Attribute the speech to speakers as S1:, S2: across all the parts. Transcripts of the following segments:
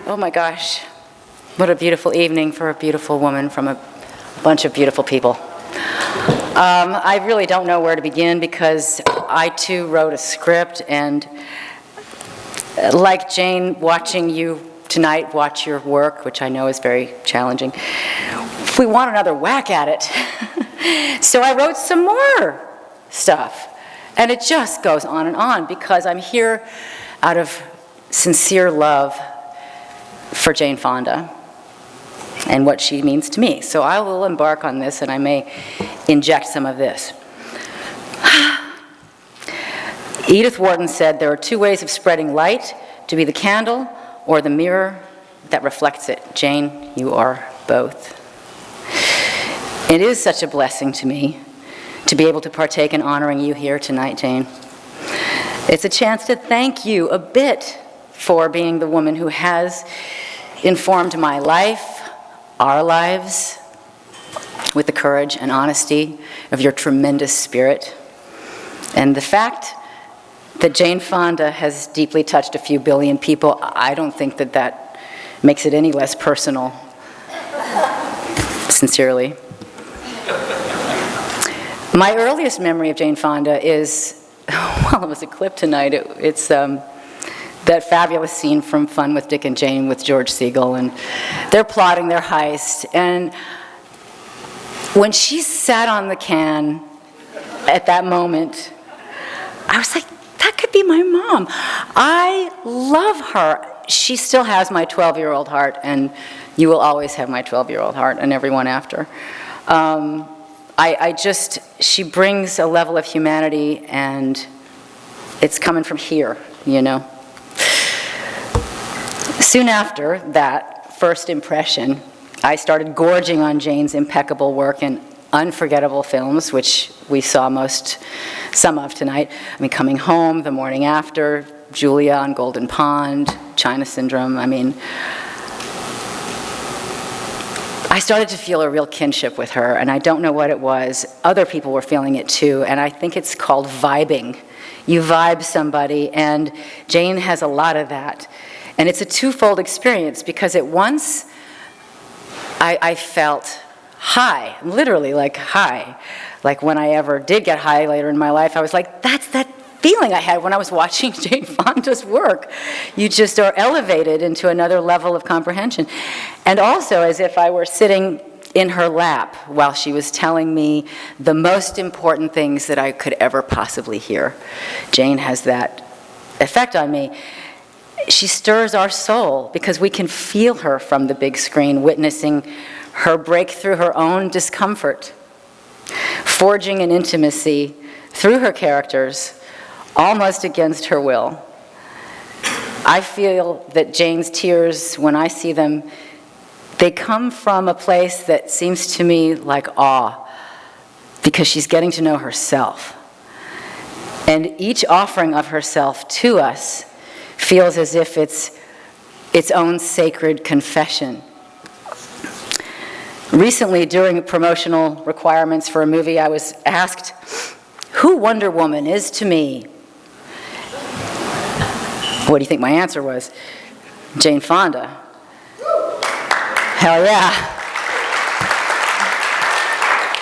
S1: Oh my gosh, what a beautiful evening for a beautiful woman from a bunch of beautiful people. I really don't know where to begin because I too wrote a script, and like Jane, watching you tonight watch your work, which I know is very challenging, we want another whack at it. So I wrote some more stuff, and it just goes on and on because I'm here out of sincere love for Jane Fonda and what she means to me. So I will embark on this, and I may inject some of this. Edith Wharton said, there are two ways of spreading light, to be the candle or the mirror that reflects it. Jane, you are both. It is such a blessing to me to be able to partake in honoring you here tonight, Jane. It's a chance to thank you a bit for being the woman who has informed my life, our lives, with the courage and honesty of your tremendous spirit. And the fact that Jane Fonda has deeply touched a few billion people, I don't think that that makes it any less personal. Sincerely. My earliest memory of Jane Fonda is, well, it was a clip tonight. It's that fabulous scene from Fun with Dick and Jane with George Segal, and they're plotting their heist. And when she sat on the can at that moment, I was like, that could be my mom. I love her. She still has my 12-year-old heart, and you will always have my 12-year-old heart and everyone after. She brings a level of humanity, and it's coming from here, you know. Soon after that first impression, I started gorging on Jane's impeccable work in unforgettable films, which we saw some of tonight. I mean, Coming Home, The Morning After, Julia on Golden Pond, China Syndrome. I mean, I started to feel a real kinship with her, and I don't know what it was. Other people were feeling it too, and I think it's called vibing. You vibe somebody, and Jane has a lot of that. And it's a twofold experience, because at once I felt high, literally like high. Like when I ever did get high later in my life, I was like, that's that feeling I had when I was watching Jane Fonda's work. You just are elevated into another level of comprehension. And also as if I were sitting in her lap while she was telling me the most important things that I could ever possibly hear. Jane has that effect on me. She stirs our soul because we can feel her from the big screen, witnessing her break through her own discomfort, forging an intimacy through her characters, almost against her will. I feel that Jane's tears, when I see them, they come from a place that seems to me like awe, because she's getting to know herself. And each offering of herself to us feels as if it's its own sacred confession. Recently, during promotional requirements for a movie, I was asked who Wonder Woman is to me. What do you think my answer was? Jane Fonda. Hell yeah.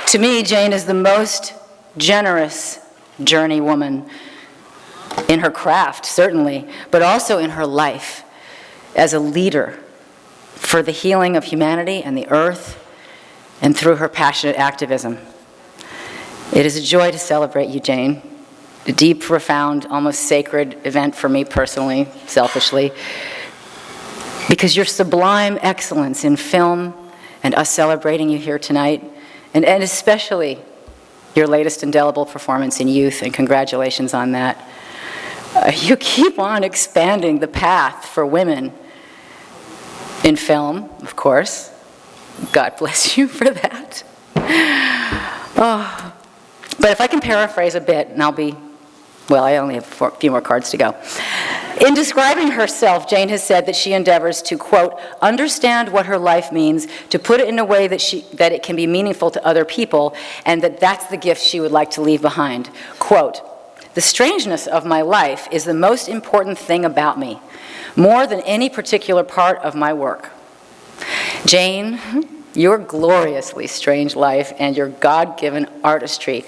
S1: To me, Jane is the most generous journey woman in her craft, certainly, but also in her life as a leader for the healing of humanity and the earth, and through her passionate activism. It is a joy to celebrate you, Jane. A deep, profound, almost sacred event for me personally, selfishly, because your sublime excellence in film and us celebrating you here tonight, and especially your latest indelible performance in Youth, and congratulations on that. You keep on expanding the path for women in film, of course. God bless you for that. Oh. But if I can paraphrase a bit, and I only have a few more cards to go. In describing herself, Jane has said that she endeavors to, quote, understand what her life means, to put it in a way that it can be meaningful to other people, and that's the gift she would like to leave behind. Quote, the strangeness of my life is the most important thing about me. more than any particular part of my work. Jane, your gloriously strange life and your God-given artistry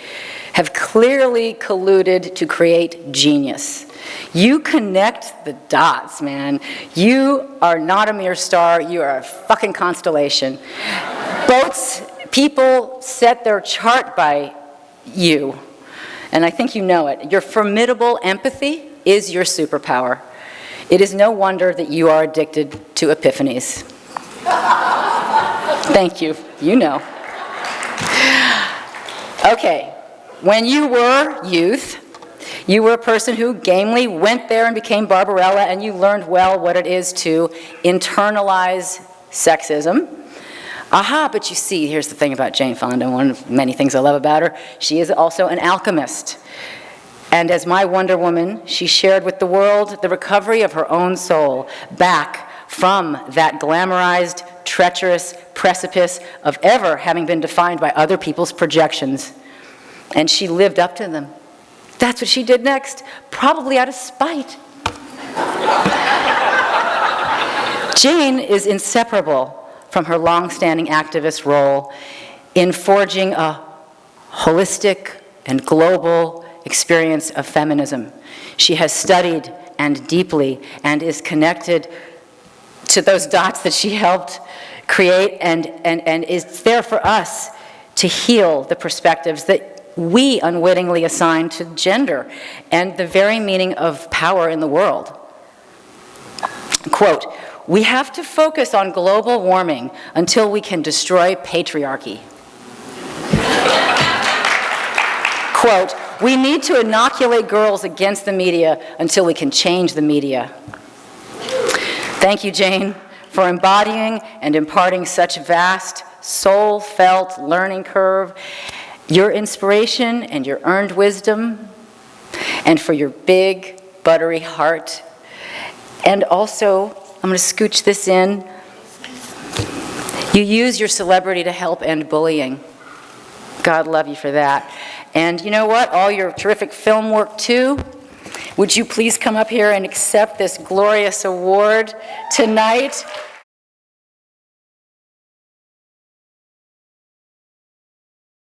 S1: have clearly colluded to create genius. You connect the dots, man. You are not a mere star, you are a fucking constellation. Boats, people set their chart by you, and I think you know it. Your formidable empathy is your superpower. It is no wonder that you are addicted to epiphanies. Thank you, you know. Okay, when you were youth, you were a person who gamely went there and became Barbarella, and you learned well what it is to internalize sexism. Aha, but you see, here's the thing about Jane Fonda, one of many things I love about her, she is also an alchemist. And as my Wonder Woman, she shared with the world the recovery of her own soul back from that glamorized, treacherous precipice of ever having been defined by other people's projections. And she lived up to them. That's what she did next, probably out of spite. Jane is inseparable from her long-standing activist role in forging a holistic and global experience of feminism. She has studied and deeply and is connected to those dots that she helped create and is there for us to heal the perspectives that we unwittingly assign to gender and the very meaning of power in the world. Quote, "We have to focus on global warming until we can destroy patriarchy." Quote, "We need to inoculate girls against the media until we can change the media." Thank you, Jane, for embodying and imparting such vast, soul-felt learning curve, your inspiration and your earned wisdom, and for your big, buttery heart. And also, I'm going to scooch this in, you use your celebrity to help end bullying. God love you for that. And you know what? All your terrific film work, too. Would you please come up here and accept this glorious award tonight?